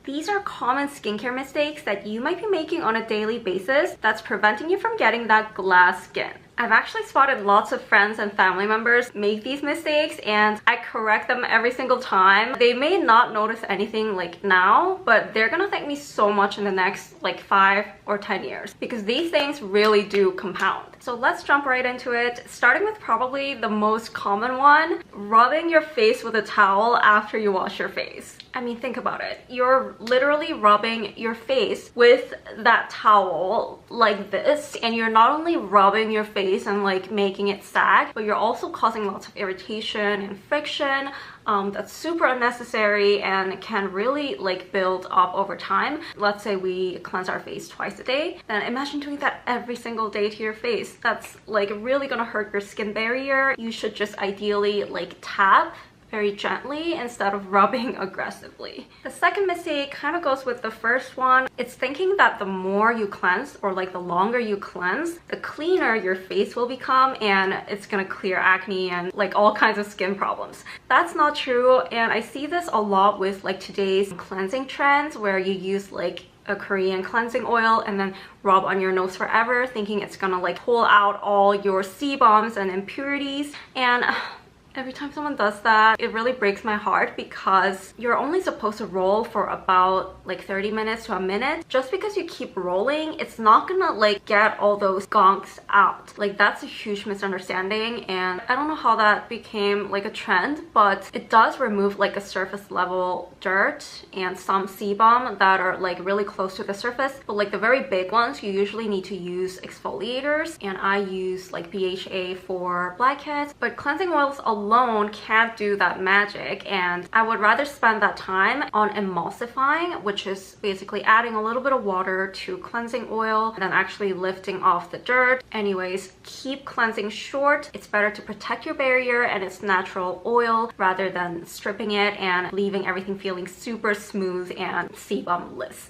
These are common skincare mistakes that you might be making on a daily basis that's preventing you from getting that glass skin. I've actually spotted lots of friends and family members make these mistakes, and I correct them every single time. They may not notice anything like now, but they're gonna thank me so much in the next like 5 or 10 years because these things really do compound. So let's jump right into it, starting with probably the most common one, rubbing your face with a towel after you wash your face. I mean, think about it. You're literally rubbing your face with that towel like this, and you're not only rubbing your face and like making it sag, but you're also causing lots of irritation and friction. That's super unnecessary and can really like build up over time. Let's say we cleanse our face twice a day, then imagine doing that every single day to your face. That's like really gonna hurt your skin barrier. You should just ideally like tap very gently instead of rubbing aggressively. The second mistake kind of goes with the first one. It's thinking that the more you cleanse or like the longer you cleanse, the cleaner your face will become and it's gonna clear acne and like all kinds of skin problems. That's not true, and I see this a lot with like today's cleansing trends where you use like a Korean cleansing oil and then rub on your nose forever thinking it's gonna like pull out all your sebums and impurities. And every time someone does that, it really breaks my heart because you're only supposed to roll for about like 30 minutes to a minute. Just because you keep rolling, it's not gonna like get all those gunks out. Like that's a huge misunderstanding, and I don't know how that became like a trend, but it does remove like a surface level dirt and some sebum that are like really close to the surface. But like the very big ones, you usually need to use exfoliators, and I use like BHA for blackheads, but cleansing oils alone can't do that magic, and I would rather spend that time on emulsifying, which is basically adding a little bit of water to cleansing oil and then actually lifting off the dirt. Anyways, keep cleansing short. It's better to protect your barrier and its natural oil rather than stripping it and leaving everything feeling super smooth and sebumless.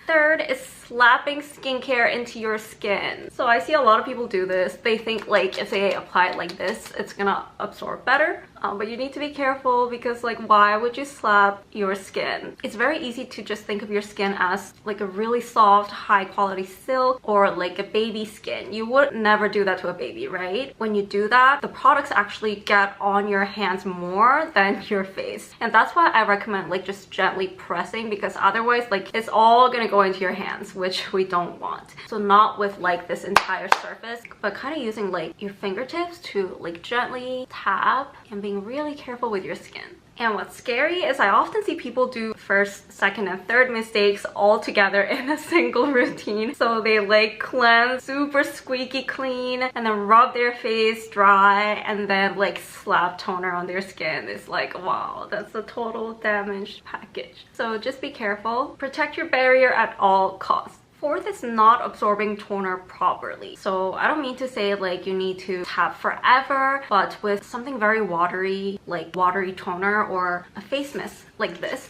Third is slapping skincare into your skin. So I see a lot of people do this. They think like if they apply it like this, it's gonna absorb better. But you need to be careful because like why would you slap your skin? It's very easy to just think of your skin as like a really soft, high quality silk or like a baby skin. You would never do that to a baby, right? When you do that, the products actually get on your hands more than your face. And that's why I recommend like just gently pressing, because otherwise like it's all gonna go into your hands, which we don't want. So not with like this entire surface, but kind of using like your fingertips to like gently tap and being really careful with your skin. And what's scary is I often see people do first, second, and third mistakes all together in a single routine. So they like cleanse super squeaky clean and then rub their face dry and then like slap toner on their skin. It's like, wow, that's a total damaged package. So just be careful. Protect your barrier at all costs. Fourth is not absorbing toner properly. So I don't mean to say like you need to tap forever, but with something very watery, like watery toner or a face mist like this,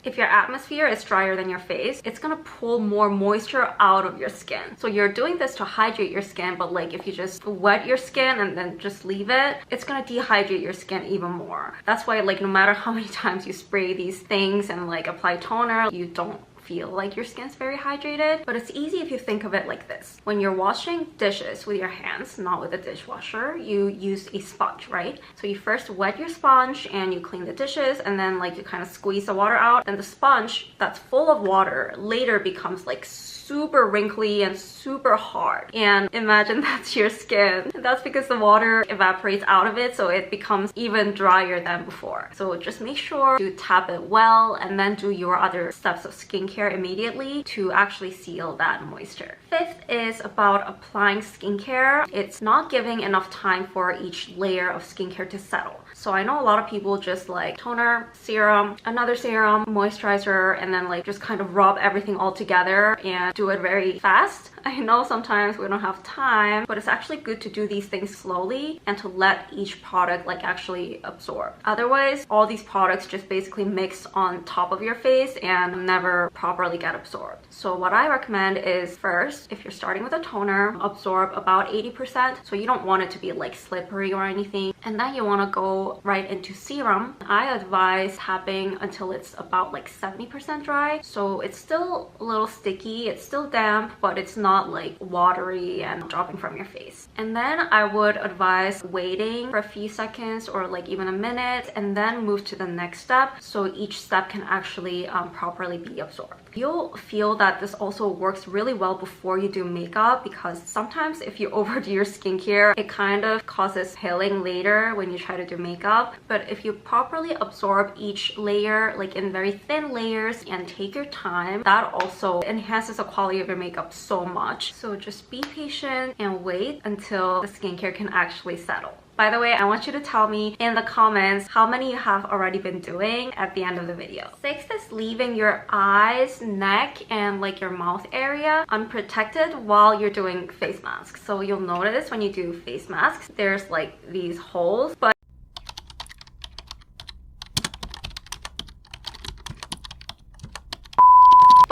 if your atmosphere is drier than your face, it's gonna pull more moisture out of your skin. So you're doing this to hydrate your skin, but like if you just wet your skin and then just leave it, it's gonna dehydrate your skin even more. That's why like no matter how many times you spray these things and like apply toner, you don't feel like your skin's very hydrated. But it's easy if you think of it like this. When you're washing dishes with your hands, not with a dishwasher, you use a sponge, right? So you first wet your sponge and you clean the dishes, and then like you kind of squeeze the water out, and the sponge that's full of water later becomes like super wrinkly and super hard. And imagine that's your skin. That's because the water evaporates out of it, so it becomes even drier than before. So just make sure to tap it well and then do your other steps of skincare immediately to actually seal that moisture. Fifth is about applying skincare. It's not giving enough time for each layer of skincare to settle. So I know a lot of people just like toner, serum, another serum, moisturizer, and then like just kind of rub everything all together and do it very fast. I know sometimes we don't have time, but it's actually good to do these things slowly and to let each product like actually absorb. Otherwise, all these products just basically mix on top of your face and never properly get absorbed. So what I recommend is first, if you're starting with a toner, absorb about 80%. So you don't want it to be like slippery or anything. And then you want to go right into serum. I advise tapping until it's about like 70% dry. So it's still a little sticky, it's still damp, but it's not like watery and dropping from your face. And then I would advise waiting for a few seconds or like even a minute and then move to the next step so each step can actually properly be absorbed. You'll feel that this also works really well before you do makeup, because sometimes if you overdo your skincare, it kind of causes peeling later when you try to do makeup. But if you properly absorb each layer, like in very thin layers, and take your time, that also enhances the quality of your makeup so much. So just be patient and wait until the skincare can actually settle. By the way, I want you to tell me in the comments how many you have already been doing at the end of the video. 6 is leaving your eyes, neck, and like your mouth area unprotected while you're doing face masks. So you'll notice when you do face masks, there's like these holes,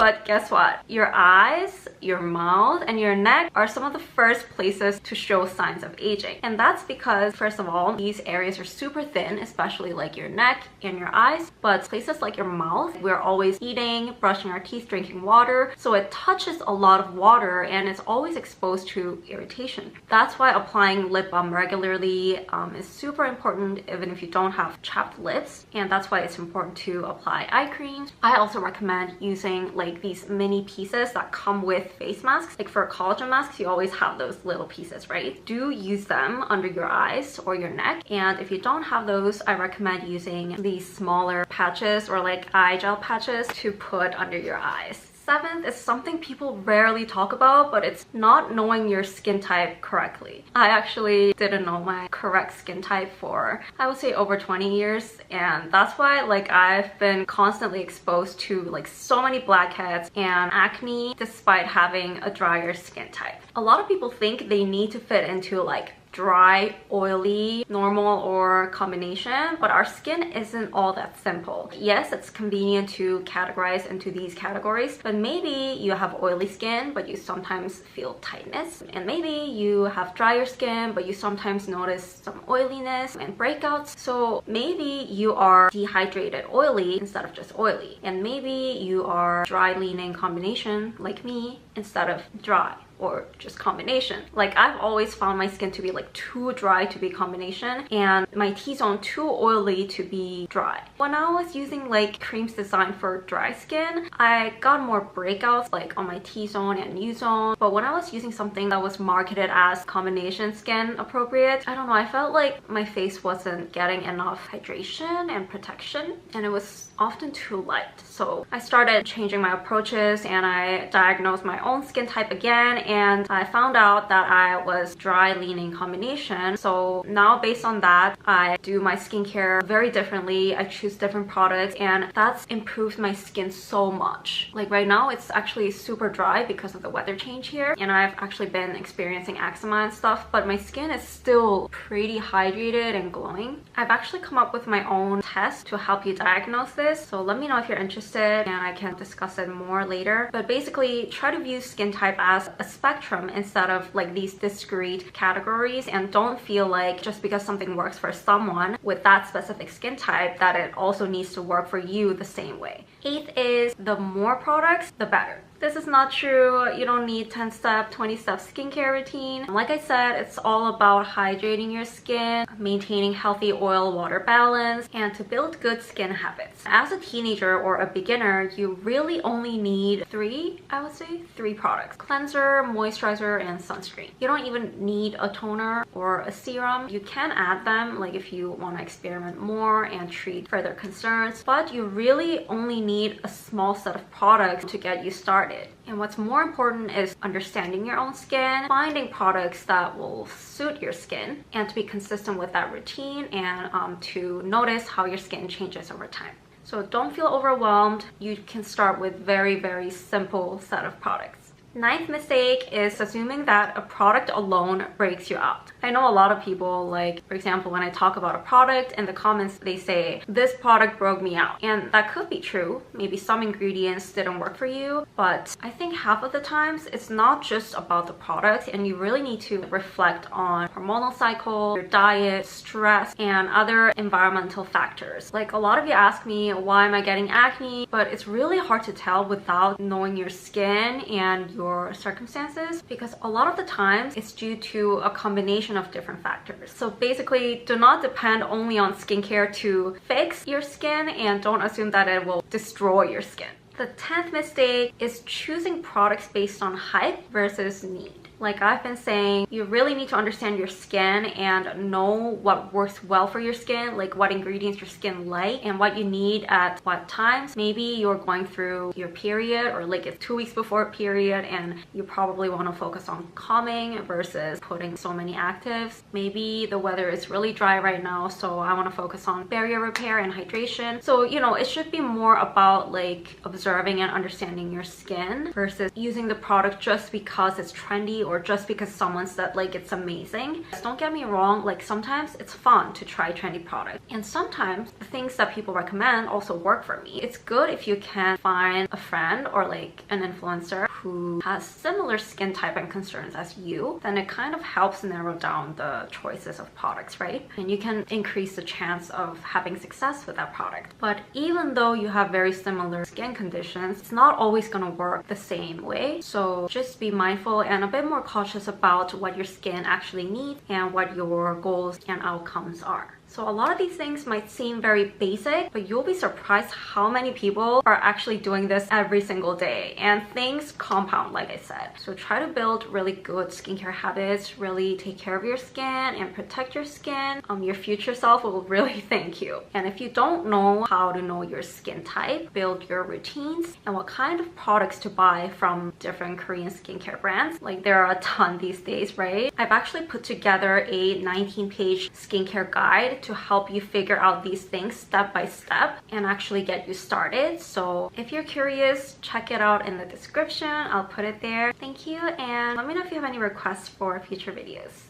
But guess what? Your eyes, your mouth, and your neck are some of the first places to show signs of aging. And that's because, first of all, these areas are super thin, especially like your neck and your eyes. But places like your mouth, we're always eating, brushing our teeth, drinking water. So it touches a lot of water and it's always exposed to irritation. That's why applying lip balm regularly is super important, even if you don't have chapped lips. And that's why it's important to apply eye creams. I also recommend using like these mini pieces that come with face masks. Like for collagen masks, you always have those little pieces, right? Do use them under your eyes or your neck. And if you don't have those, I recommend using these smaller patches or like eye gel patches to put under your eyes. 7th is something people rarely talk about, but it's not knowing your skin type correctly. I actually didn't know my correct skin type for, I would say, over 20 years, and that's why like I've been constantly exposed to like so many blackheads and acne despite having a drier skin type. A lot of people think they need to fit into like dry, oily, normal, or combination, but our skin isn't all that simple. Yes, it's convenient to categorize into these categories, but maybe you have oily skin but you sometimes feel tightness, and maybe you have drier skin but you sometimes notice some oiliness and breakouts. So maybe you are dehydrated oily instead of just oily, and maybe you are dry leaning combination like me instead of dry or just combination. Like I've always found my skin to be like too dry to be combination and my T-zone too oily to be dry. When I was using like creams designed for dry skin, I got more breakouts like on my T-zone and U-zone. But when I was using something that was marketed as combination skin appropriate, I don't know, I felt like my face wasn't getting enough hydration and protection, and it was often too light. So I started changing my approaches and I diagnosed my own skin type again, and I found out that I was dry leaning combination. So now based on that, I do my skincare very differently. I choose different products, and that's improved my skin so much. Like right now it's actually super dry because of the weather change here, and I've actually been experiencing eczema and stuff, but my skin is still pretty hydrated and glowing. I've actually come up with my own test to help you diagnose this, so let me know if you're interested and I can discuss it more later. But basically, try to view skin type as a spectrum instead of like these discrete categories, and don't feel like just because something works for someone with that specific skin type that it also needs to work for you the same way. 8th is the more products, the better. This is not true. You don't need 10-step, 20-step skincare routine. Like I said, it's all about hydrating your skin, maintaining healthy oil-water balance, and to build good skin habits. As a teenager or a beginner, you really only need 3 products: cleanser, moisturizer, and sunscreen. You don't even need a toner or a serum. You can add them like if you want to experiment more and treat further concerns, but you really only need a small set of products to get you started. And what's more important is understanding your own skin, finding products that will suit your skin, and to be consistent with that routine, and to notice how your skin changes over time. So don't feel overwhelmed. You can start with very simple set of products. Ninth mistake is assuming that a product alone breaks you out. I know a lot of people, like, for example, when I talk about a product, in the comments they say, this product broke me out. And that could be true. Maybe some ingredients didn't work for you, but I think half of the times it's not just about the product, and you really need to reflect on hormonal cycle, your diet, stress, and other environmental factors. Like, a lot of you ask me, why am I getting acne? But it's really hard to tell without knowing your skin and your circumstances, because a lot of the times it's due to a combination of different factors. So basically, do not depend only on skincare to fix your skin, and don't assume that it will destroy your skin. The 10th mistake is choosing products based on hype versus need. Like I've been saying, you really need to understand your skin and know what works well for your skin, like what ingredients your skin like and what you need at what times. Maybe you're going through your period, or like it's 2 weeks before a period and you probably want to focus on calming versus putting so many actives. Maybe the weather is really dry right now, so I want to focus on barrier repair and hydration. So, you know, it should be more about like observing and understanding your skin versus using the product just because it's trendy or just because someone said like it's amazing. Don't get me wrong, like sometimes it's fun to try trendy products, and sometimes the things that people recommend also work for me. It's good if you can find a friend or like an influencer who has similar skin type and concerns as you, then it kind of helps narrow down the choices of products, right? And you can increase the chance of having success with that product. But even though you have very similar skin conditions, it's not always going to work the same way. So just be mindful and a bit more cautious about what your skin actually needs and what your goals and outcomes are. So a lot of these things might seem very basic, but you'll be surprised how many people are actually doing this every single day, and things compound, like I said. So try to build really good skincare habits, really take care of your skin and protect your skin. Your future self will really thank you. And if you don't know how to know your skin type, build your routines and what kind of products to buy from different Korean skincare brands. Like there are a ton these days, right? I've actually put together a 19-page skincare guide to help you figure out these things step by step and actually get you started. So if you're curious, check it out in the description. I'll put it there. Thank you, and let me know if you have any requests for future videos.